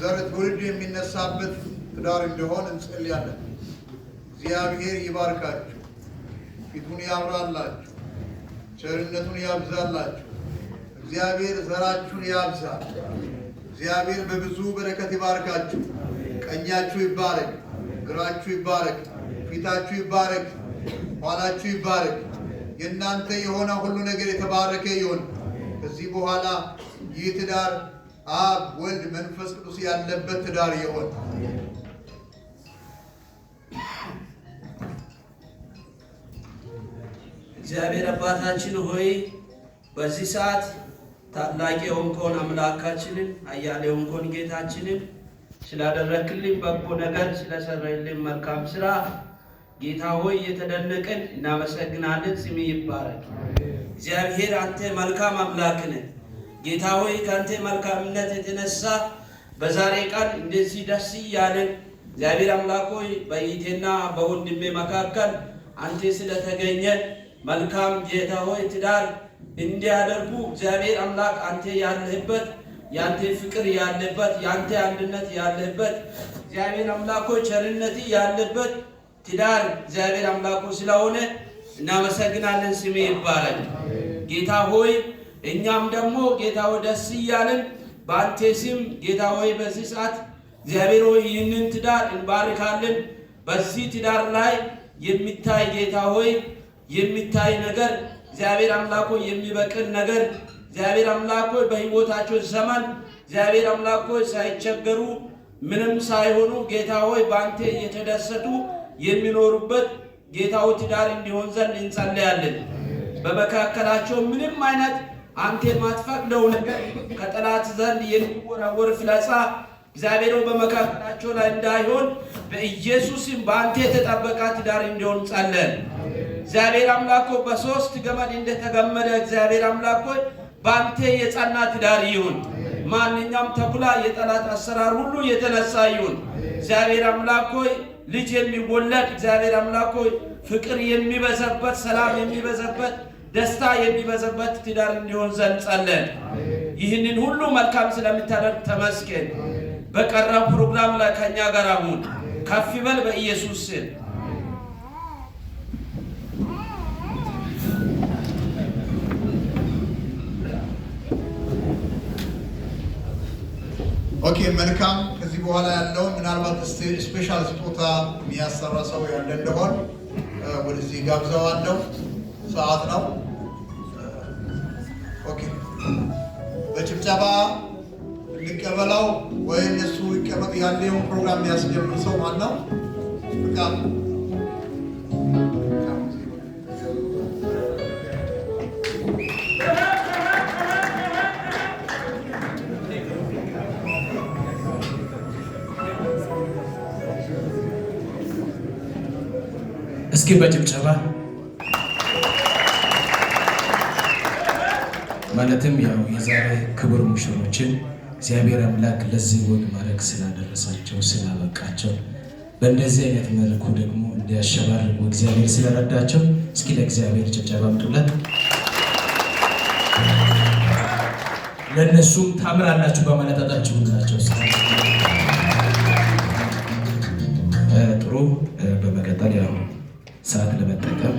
ዘር ትውልድ የሚነሳበት ትዳር እንዲሆን እንጸልያለን። እግዚአብሔር ይባርካችሁ፣ ፊቱን ያብራላችሁ፣ ቸርነቱን ያብዛላችሁ። እግዚአብሔር ዘራችሁን ያብዛል። እግዚአብሔር በብዙ በረከት ይባርካችሁ። ቀኛችሁ ይባረክ፣ ግራችሁ ይባረክ፣ ፊታችሁ ይባረክ፣ ኋላችሁ ይባረክ። የእናንተ የሆነ ሁሉ ነገር የተባረከ ይሁን። ከዚህ በኋላ ይህ ትዳር አብ ወልድ መንፈስ ቅዱስ ያለበት ትዳር ይሁን። እግዚአብሔር አባታችን ሆይ በዚህ ሰዓት ታላቅ የሆንከውን አምላካችንን ኃያል የሆንከውን ጌታችንን ስላደረክልን በጎ ነገር ስለሰራልን መልካም ስራ ጌታ ሆይ የተደነቀን እናመሰግናለን። ስም ይባረክ። እግዚአብሔር አንተ መልካም አምላክ ነህ። ጌታ ሆይ ካንተ መልካምነት የተነሳ በዛሬ ቀን እንደዚህ ደስ ያለን እግዚአብሔር አምላክ ሆይ በእህቴና በወንድሜ መካከል አንተ ስለተገኘ መልካም ጌታ ሆይ ትዳር እንዲያደርጉ እግዚአብሔር አምላክ አንተ ያለህበት ያንተ ፍቅር ያለበት ያንተ አንድነት ያለበት እግዚአብሔር አምላክ ሆይ ቸርነት ያለበት ትዳር እግዚአብሔር አምላክ ስለሆነ እናመሰግናለን። ስም ይባረክ። ጌታ ሆይ እኛም ደግሞ ጌታ ሆይ ደስ ያለን በአንተ ስም ጌታ ሆይ በዚህ ሰዓት እግዚአብሔር ሆይ ይህንን ትዳር እንባርካለን። በዚህ ትዳር ላይ የሚታይ ጌታ ሆይ የሚታይ ነገር እግዚአብሔር አምላክ ሆይ የሚበቅል ነገር እግዚአብሔር አምላክ ሆይ በሕይወታቸው ዘመን እግዚአብሔር አምላክ ሆይ ሳይቸገሩ ምንም ሳይሆኑ ጌታ ሆይ በአንተ እየተደሰቱ የሚኖሩበት ጌታው ትዳር እንዲሆን ዘንድ እንጸልያለን። በመካከላቸው ምንም አይነት አንተ ማትፈቅደው ነገር ከጠላት ዘንድ የሚወራወር ፍላጻ እግዚአብሔር በመካከላቸው ላይ እንዳይሆን በኢየሱስም በአንተ የተጠበቀ ትዳር እንዲሆን ጸልየን። እግዚአብሔር አምላክ ሆይ በሶስት ገመድ እንደተገመደ እግዚአብሔር አምላክ ሆይ በአንተ የጸና ትዳር ይሁን። ማንኛውም ተኩላ የጠላት አሰራር ሁሉ የተነሳ ይሁን። እግዚአብሔር አምላክ ሆይ ልጅ የሚወለድ እግዚአብሔር አምላክ ሆይ ፍቅር የሚበዛበት ሰላም የሚበዛበት ደስታ የሚበዛበት ትዳር እንዲሆን ዘንድ ጸልየን። ይህንን ሁሉ መልካም ስለምታደርግ ተመስገን። በቀረው ፕሮግራም ላይ ከኛ ጋር አሁን ከፍ በል በኢየሱስ ስም። ኦኬ መልካም። ከዚህ በኋላ ያለው ምናልባት ስፔሻል ስጦታ የሚያሰራ ሰው ያለ እንደሆን ወደዚህ ጋብዘዋለሁ። ሰዓት ነው። ኦኬ በጭብጨባ እንቀበለው ወይ እነሱ ይቀመጡ። ያለውን ፕሮግራም ያስጀምር ሰው ማን ነው? በቃ እስኪ በጭብጨባ ማለትም ያው የዛሬ ክቡር ሙሽሮችን እግዚአብሔር አምላክ ለዚህ ወግ ማድረግ ስላደረሳቸው ስላበቃቸው በእንደዚህ አይነት መልኩ ደግሞ እንዲያሸባርቁ እግዚአብሔር ስለረዳቸው እስኪ ለእግዚአብሔር ጭብጨባ አምጡለት። ለእነሱም ታምራላችሁ በማለታታችሁ ናቸው። ጥሩ። በመቀጠል ያው ሰዓት ለመጠቀም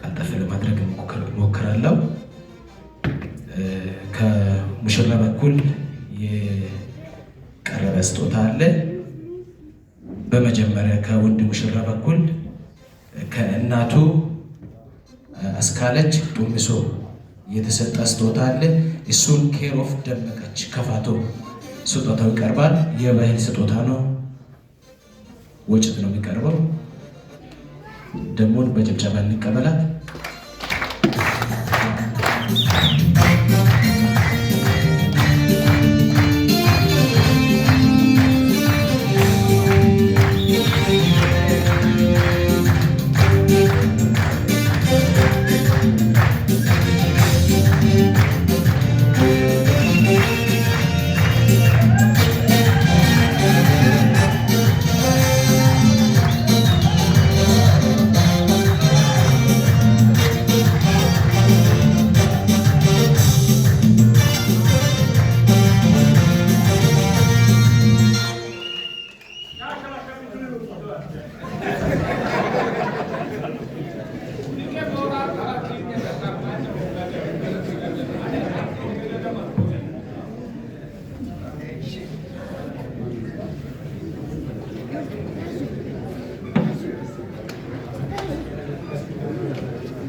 ቀልጠፍ ለማድረግ ሞክራለሁ። ከሙሽራ በኩል የቀረበ ስጦታ አለ። በመጀመሪያ ከወንድ ሙሽራ በኩል ከእናቱ አስካለች ጡምሶ የተሰጠ ስጦታ አለ። እሱን ኬር ኦፍ ደመቀች ከፋቶ ስጦታው ይቀርባል። የባህል ስጦታ ነው፣ ወጭት ነው የሚቀርበው። ደግሞ በጭብጨባ እንቀበላት።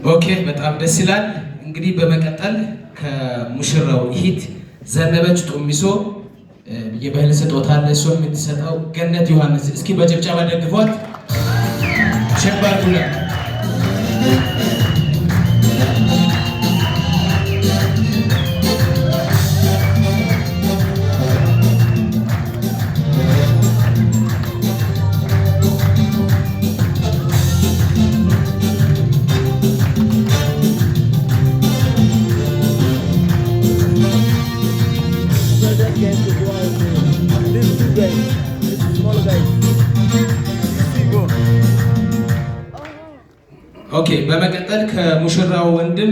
ኦኬ በጣም ደስ ይላል። እንግዲህ በመቀጠል ከሙሽራው እህት ዘነበች ጡሚሶ የባህል ስጦታ አለ። እሷን የምትሰጠው ገነት ዮሐንስ። እስኪ በጭብጨባ ደግፏት። ሸባዱላ ኦኬ በመቀጠል ከሙሽራው ወንድም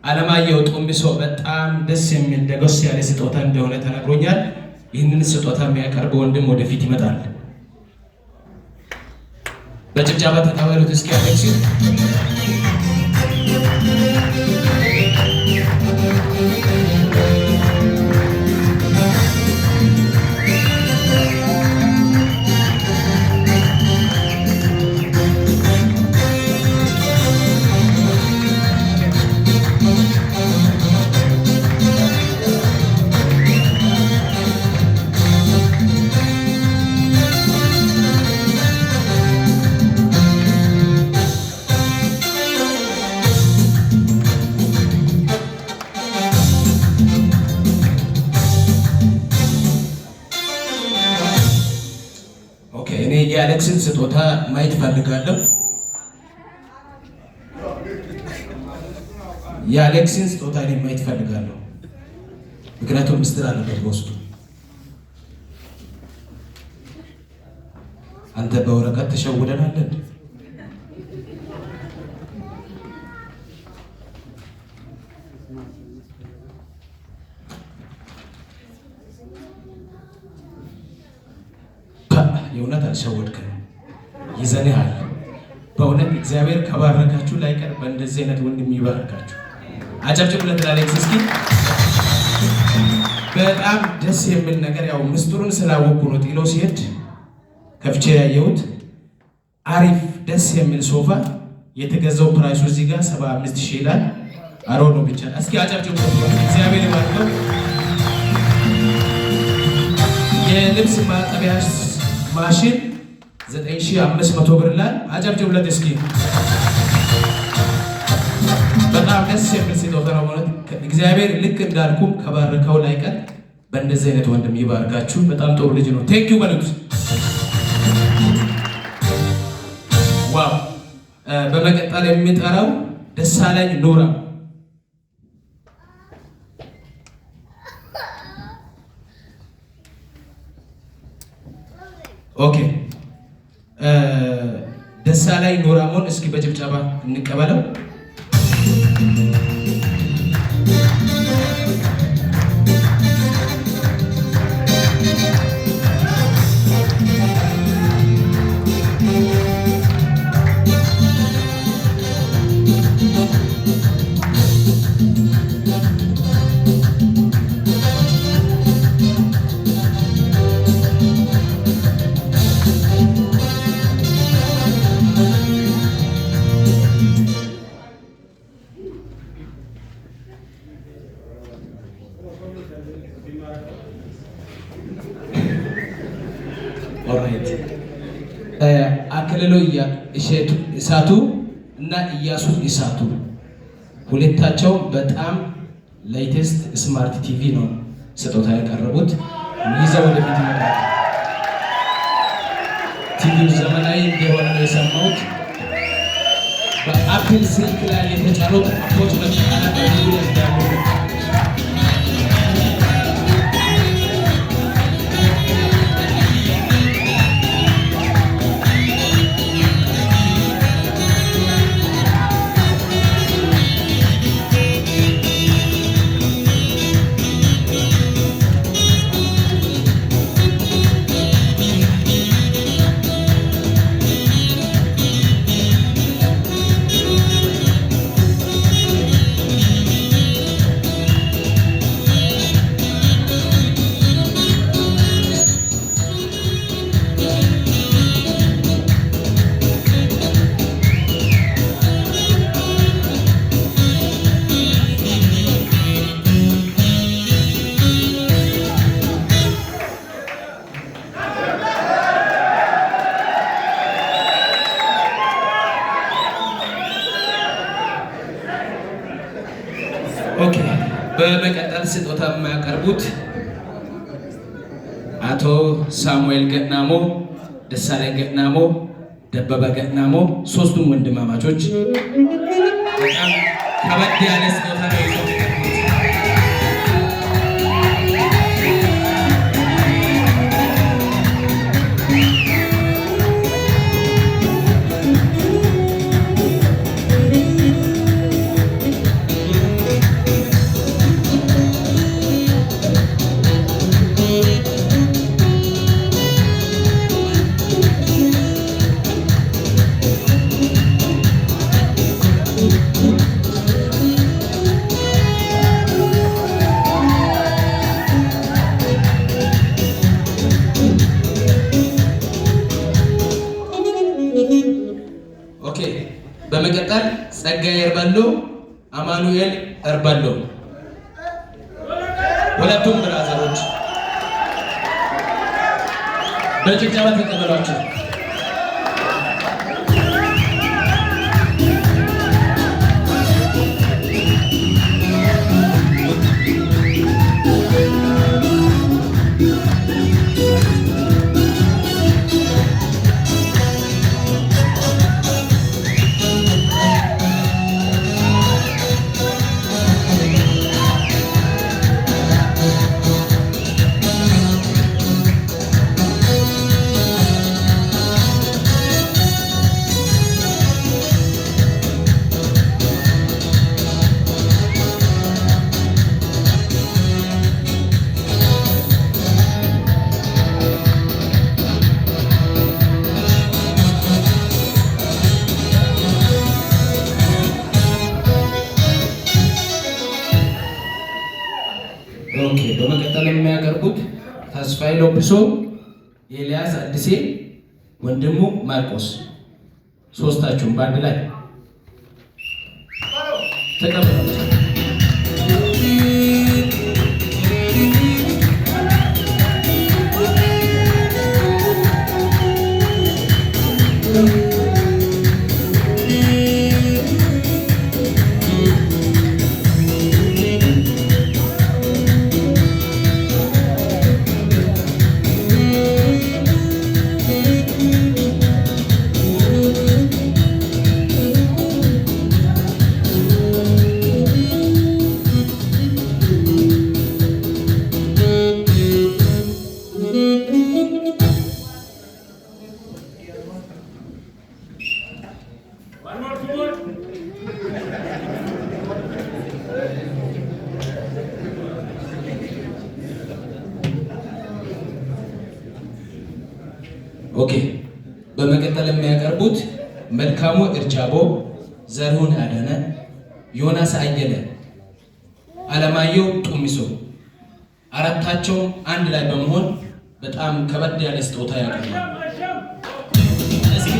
አለማየሁ ጡሚሶ በጣም ደስ የሚል ደጎስ ያለ ስጦታ እንደሆነ ተነግሮኛል። ይህንን ስጦታ የሚያቀርበው ወንድም ወደፊት ይመጣል። በጭብጨባ ተቀበሉት እስኪ አሌክሲ። የአሌክስን ስጦታ ማየት ፈልጋለሁ። የአሌክስን ስጦታ እኔ ማየት ፈልጋለሁ። ምክንያቱም ምስጢር አለበት በውስጡ። አንተ በወረቀት ተሸውደናል እንዴ? የእውነት አልሸወድክም፣ ይዘንሃል። በእውነት እግዚአብሔር ከባረካችሁ ላይቀር በእንደዚህ አይነት ወንድም ይባርካችሁ። አጨብጭቡለት ለአሌክስ እስኪ። በጣም ደስ የሚል ነገር ያው ምስጢሩን ስላወቁ ነው ጥሎ ሲሄድ ከፍቼ ያየሁት። አሪፍ ደስ የሚል ሶፋ የተገዛው ፕራይሱ እዚህ ጋር 75,000 ይላል። አሮኑ ብቻ እስኪ አጨብጭቡለት። እግዚአብሔር ይባርከው። የልብስ ማጠቢያ ማሽን 9,500 ብር ላይ አጨብጭቡለት እስኪ። በጣም ደስ የሚል ስጦታ ነው ማለት እግዚአብሔር ልክ እንዳልኩም ከባረከው ላይ ቀር በእንደዚህ አይነት ወንድም ይባርካችሁ። በጣም ጥሩ ልጅ ነው። ቴንክ ዩ በሉት። ዋው። በመቀጠል የሚጠራው ደሳለኝ ኑራ። ኦኬ ደሳለኝ ኑራሞን እስኪ በጭብጨባ እንቀበለው። አክልሎ እሳቱ እና እያሱ እሳቱ ሁለታቸው በጣም ሌቴስት ስማርት ቲቪ ነው ስጦታ ያቀረቡት። ይዘው ወደፊት ይመጣል። ቲቪው ዘመናዊ እንደሆነ ነው የሰማሁት። በአፕል ስልክ ላይ የተጫኑት አፖች በተቃራኒ ስጦታ የሚያቀርቡት አቶ ሳሙኤል ገናሞ፣ ደሳለኝ ገናሞ፣ ደበበ ገናሞ ሶስቱም ወንድማማቾች በጣም ከበድ ያለ ስጦታ ነው ይዘው በመቀጠል ጸጋዬ እርባሎ፣ አማኑኤል እርባሎ ሁለቱም ብራዘሮች በጭብጨባ ተቀበሏቸው። በመቀጠል የሚያቀርቡት ተስፋዬ ሎብሶ፣ ኤልያስ አዲሴ፣ ወንድሙ ማርቆስ ሶስታችሁም በአንድ ላይ ተቀበሉ። ኦኬ በመቀጠል የሚያቀርቡት መልካሙ እርጃቦ፣ ዘርሁን አደነ፣ ዮናስ አየለ፣ አለማየሁ ጡሚሶ አራታቸው አንድ ላይ በመሆን በጣም ከበድ ያለ ስጦታ ያቀርባሉ። እስኪ